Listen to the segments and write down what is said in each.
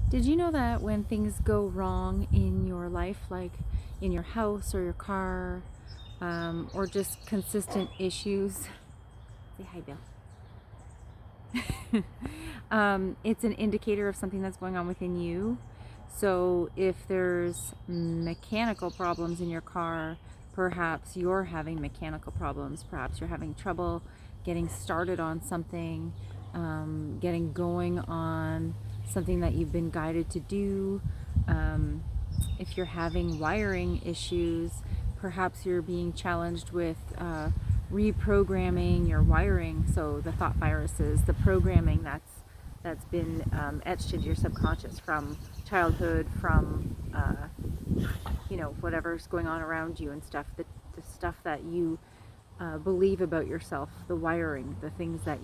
Did you know that when things go wrong in your life, like in your house or your car, or just consistent issues, say hi, Bill. It's an indicator of something that's going on within you. So if there's mechanical problems in your car, perhaps you're having mechanical problems. Perhaps you're having trouble getting started on something, getting going on something that you've been guided to do. If you're having wiring issues, perhaps you're being challenged with reprogramming your wiring. So the thought viruses, the programming that's been etched into your subconscious from childhood, from whatever's going on around you and stuff. The stuff that you believe about yourself, the wiring, the things that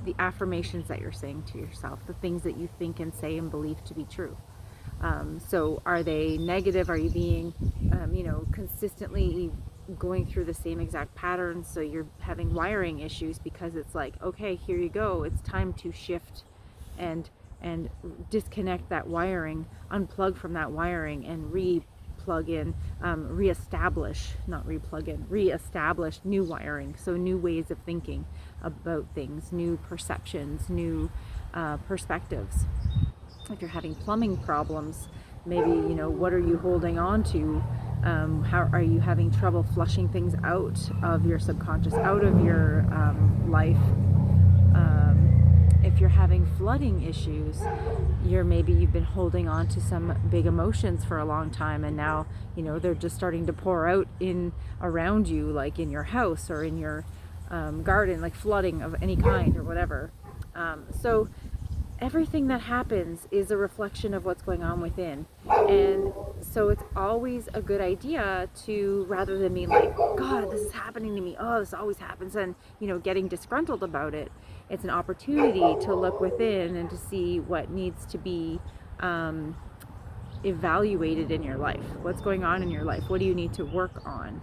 the affirmations that you're saying to yourself, the things that you think and say and believe to be true. So are they negative? Are you being, consistently going through the same exact patterns? So you're having wiring issues because it's like, okay, here you go. It's time to shift and disconnect that wiring, unplug from that wiring and re-plug in, reestablish, not replug in, reestablish new wiring. So new ways of thinking about things, new perceptions, new perspectives. If you're having plumbing problems, maybe, what are you holding on to? How are you having trouble flushing things out of your subconscious, out of your life? If you're having flooding issues, you've been holding on to some big emotions for a long time, and now they're just starting to pour out in around you, like in your house or in your garden, like flooding of any kind or whatever. So everything that happens is a reflection of what's going on within. And so it's always a good idea to, rather than being like, God, this is happening to me, oh, this always happens, and getting disgruntled about it, it's an opportunity to look within and to see what needs to be evaluated in your life. What's going on in your life? What do you need to work on?